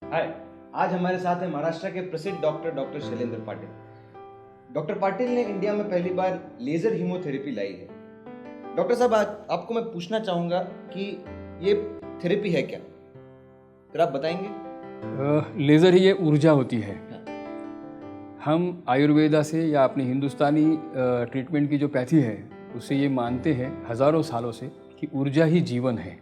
हाय। आज हमारे साथ है महाराष्ट्र के प्रसिद्ध डॉक्टर शैलेंद्र पाटिल। डॉक्टर पाटिल ने इंडिया में पहली बार लेजर हीमोथेरेपी लाई है। डॉक्टर साहब, आज आपको मैं पूछना चाहूंगा कि ये थेरेपी है क्या, फिर आप बताएंगे। लेज़र ही ये ऊर्जा होती है। हाँ। हम आयुर्वेदा से या अपने हिंदुस्तानी ट्रीटमेंट की जो पैथी है उससे ये मानते हैं हज़ारों सालों से कि ऊर्जा ही जीवन है।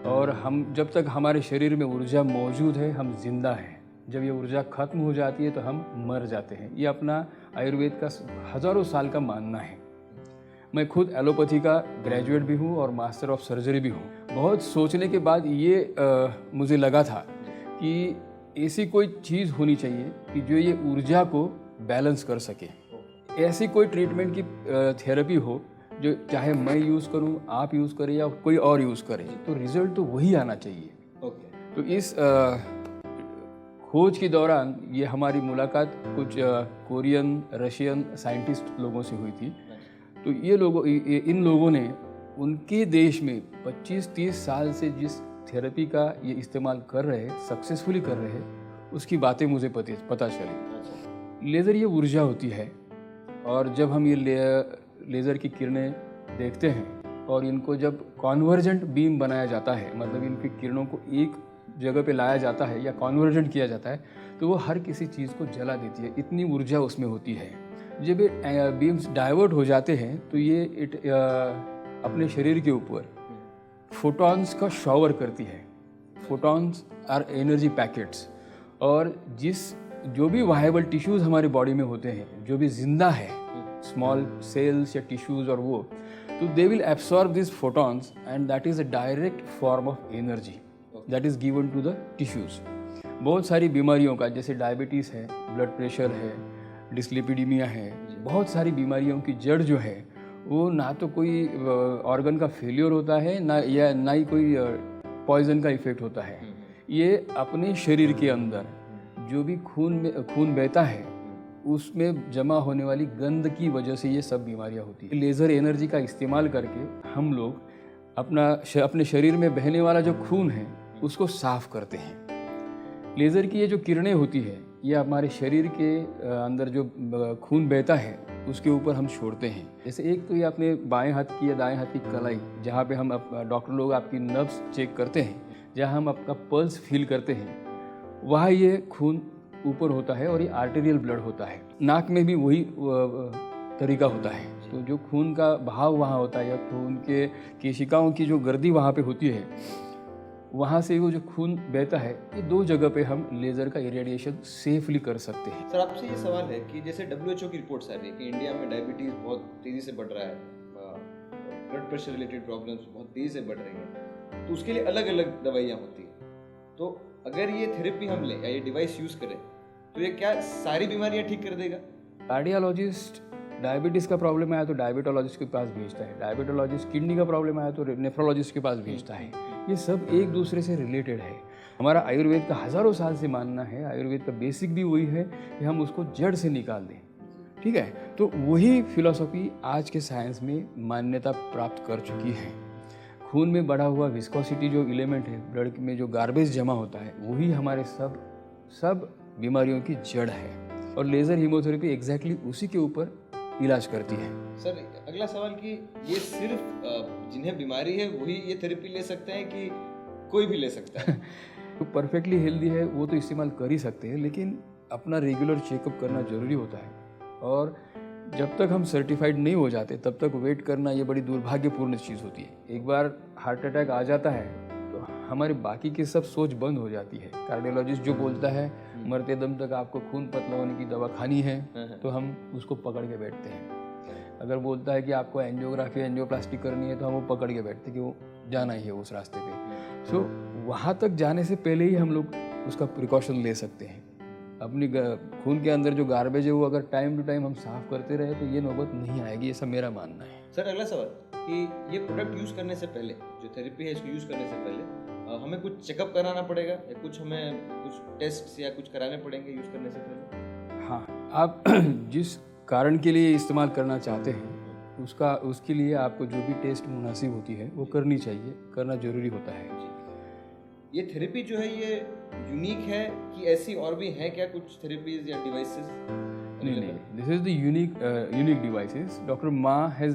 और हम जब तक हमारे शरीर में ऊर्जा मौजूद है हम जिंदा हैं। जब ये ऊर्जा खत्म हो जाती है तो हम मर जाते हैं। ये अपना आयुर्वेद का हज़ारों साल का मानना है। मैं खुद एलोपैथी का ग्रेजुएट भी हूँ और मास्टर ऑफ सर्जरी भी हूँ। बहुत सोचने के बाद ये मुझे लगा था कि ऐसी कोई चीज़ होनी चाहिए कि जो ये ऊर्जा को बैलेंस कर सके। ऐसी कोई ट्रीटमेंट की थेरेपी हो जो चाहे मैं यूज़ करूं, आप यूज़ करें या कोई और यूज़ करे, तो रिजल्ट तो वही आना चाहिए। ओके। तो इस खोज के दौरान ये हमारी मुलाकात कुछ कोरियन, रशियन साइंटिस्ट लोगों से हुई थी। तो इन लोगों ने उनके देश में 25-30 साल से जिस थेरेपी का ये इस्तेमाल कर रहे हैं, सक्सेसफुली कर रहे हैं, उसकी बातें मुझे पता चली। लेज़र ये ऊर्जा होती है और जब हम ये लेज़र की किरणें देखते हैं और इनको जब कॉन्वर्जेंट बीम बनाया जाता है, मतलब इनकी किरणों को एक जगह पे लाया जाता है या कॉन्वर्जेंट किया जाता है, तो वो हर किसी चीज़ को जला देती है। इतनी ऊर्जा उसमें होती है। जब ये बीम्स डाइवर्ट हो जाते हैं तो ये अपने शरीर के ऊपर फोटॉन्स का शॉवर करती है। फोटॉन्स आर एनर्जी पैकेट्स, और जो भी वायबल टिश्यूज़ हमारे बॉडी में होते हैं, जो भी जिंदा है, स्मॉल सेल्स या टिश्यूज़, और वो तो they will absorb this photons and that is a direct form of energy that is given to the tissues. बहुत सारी बीमारियों का, जैसे डायबिटीज़ है, ब्लड प्रेशर है, डिस्लिपिडीमिया है, बहुत सारी बीमारियों की जड़ जो है वो ना तो कोई ऑर्गन का फेलियर होता है ना ही कोई पॉइजन का इफेक्ट होता है। ये अपने शरीर के अंदर जो भी खून बहता है उसमें जमा होने वाली गंद की वजह से ये सब बीमारियां होती है। लेज़र एनर्जी का इस्तेमाल करके हम लोग अपने शरीर में बहने वाला जो खून है उसको साफ करते हैं। लेज़र की ये जो किरणें होती है ये हमारे शरीर के अंदर जो खून बहता है उसके ऊपर हम छोड़ते हैं। जैसे एक तो ये अपने बाएं हाथ की या दाएं हाथ की कलाई, जहाँ पे हम डॉक्टर लोग आपकी नर्व्स चेक करते हैं, जहाँ हम आपका पल्स फील करते हैं, वहाँ ये खून ऊपर होता है और ये आर्टेरियल ब्लड होता है। नाक में भी वही तरीका होता है। तो जो खून का बहाव वहाँ होता है या खून के केशिकाओं की जो गर्दी वहाँ पे होती है, वहाँ से वो जो खून बहता है, ये दो जगह पे हम लेज़र का इरेडिएशन सेफली कर सकते हैं। सर, आपसे ये सवाल है कि जैसे WHO की रिपोर्ट्स आ रही है कि इंडिया में डायबिटीज़ बहुत तेज़ी से बढ़ रहा है, ब्लड प्रेशर रिलेटेड प्रॉब्लम्स बहुत तेज़ी से बढ़ रही हैं, तो उसके लिए अलग अलग दवाइयाँ होती हैं। तो अगर ये थेरेपी हम लें या ये डिवाइस यूज़ करें तो ये क्या सारी बीमारियाँ ठीक कर देगा? कार्डियोलॉजिस्ट डायबिटीज़ का प्रॉब्लम आया तो डायबिटोलॉजिस्ट के पास भेजता है, डायबिटोलॉजिस्ट किडनी का प्रॉब्लम आया तो नेफ्रोलॉजिस्ट के पास भेजता है। ये सब एक दूसरे से रिलेटेड है। हमारा आयुर्वेद का हज़ारों साल से मानना है, आयुर्वेद का बेसिक भी वही है कि हम उसको जड़ से निकाल दें। ठीक है, तो वही फिलॉसफी आज के साइंस में मान्यता प्राप्त कर चुकी है। खून में बढ़ा हुआ विस्कोसिटी जो एलिमेंट है, ब्लड में जो गार्बेज जमा होता है, वही हमारे सब बीमारियों की जड़ है। और लेज़र हीमोथेरेपी एग्जैक्टली उसी के ऊपर इलाज करती है। सर, अगला सवाल कि ये सिर्फ जिन्हें बीमारी है वही ये थेरेपी ले सकते हैं कि कोई भी ले सकता है? तो परफेक्टली हेल्दी है वो तो इस्तेमाल कर ही सकते हैं, लेकिन अपना रेगुलर चेकअप करना ज़रूरी होता है। और जब तक हम सर्टिफाइड नहीं हो जाते तब तक वेट करना ये बड़ी दुर्भाग्यपूर्ण चीज़ होती है। एक बार हार्ट अटैक आ जाता है तो हमारे बाकी की सब सोच बंद हो जाती है। कार्डियोलॉजिस्ट जो बोलता है मरते दम तक आपको खून पतला होने की दवा खानी है, तो हम उसको पकड़ के बैठते हैं। अगर बोलता है कि आपको एंजियोग्राफी एंजियोप्लास्टी करनी है तो हम वो पकड़ के बैठते हैं कि वो जाना ही है उस रास्ते पे। सो वहाँ तक जाने से पहले ही हम लोग उसका प्रिकॉशन ले सकते हैं। अपनी खून के अंदर जो गार्बेज है वो अगर टाइम टू टाइम हम साफ करते रहे तो ये नौबत नहीं आएगी, ऐसा मेरा मानना है। सर, अगला सवाल कि ये प्रोडक्ट यूज़ करने से पहले, जो थेरेपी है इसको यूज़ करने से पहले हमें कुछ चेकअप कराना पड़ेगा या कुछ टेस्ट या कुछ कराने पड़ेंगे यूज़ करने से पहले? हाँ, आप जिस कारण के लिए इस्तेमाल करना चाहते हैं उसके लिए आपको जो भी टेस्ट मुनासिब होती है वो करनी चाहिए, करना ज़रूरी होता है। ये थेरेपी जो है ये यूनिक है कि ऐसी और भी हैं क्या कुछ थेरेपीज या डिवाइसेस? नहीं, this is the unique devices. Dr. Ma has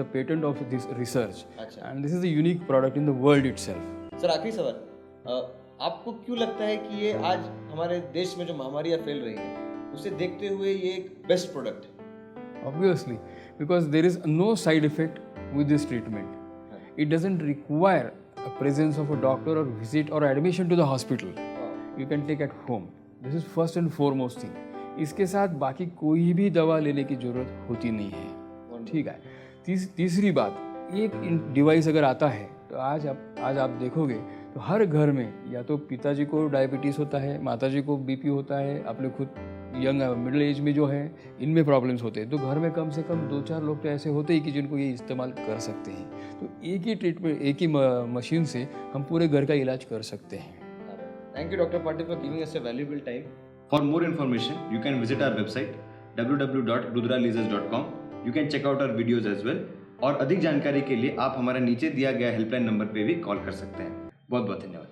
a patent of this research, and this is the unique product in the world itself. Sir आखिरी सवाल, आपको क्यों लगता है कि ये आज हमारे देश में जो महामारियां फैल रही हैं उसे देखते हुए ये एक बेस्ट प्रोडक्ट है? Obviously, because there is no side effect with this treatment. It doesn't require a presence of a doctor or visit or admission to the hospital. You can take at home. This is first and foremost thing. इसके साथ बाकी कोई भी दवा लेने की जरूरत होती नहीं है, ठीक है। तीसरी बात, एक डिवाइस अगर आता है तो आज आप देखोगे तो हर घर में या तो पिताजी को डायबिटीज़ होता है, माताजी को बीपी होता है, अपने खुद यंग मिडिल एज में जो है इनमें प्रॉब्लम्स होते हैं, तो घर में कम से कम 2-4 लोग तो ऐसे होते ही कि जिनको ये इस्तेमाल कर सकते हैं। तो एक ही ट्रीटमेंट, एक ही मशीन से हम पूरे घर का इलाज कर सकते हैं। Thank you doctor Patil for giving us a valuable time. For more information, you can visit our website www.rudralasers.com. You can check out our videos as well. और अधिक जानकारी के लिए आप हमारा नीचे दिया गया हेल्पलाइन नंबर पे भी कॉल कर सकते हैं। बहुत बहुत धन्यवाद।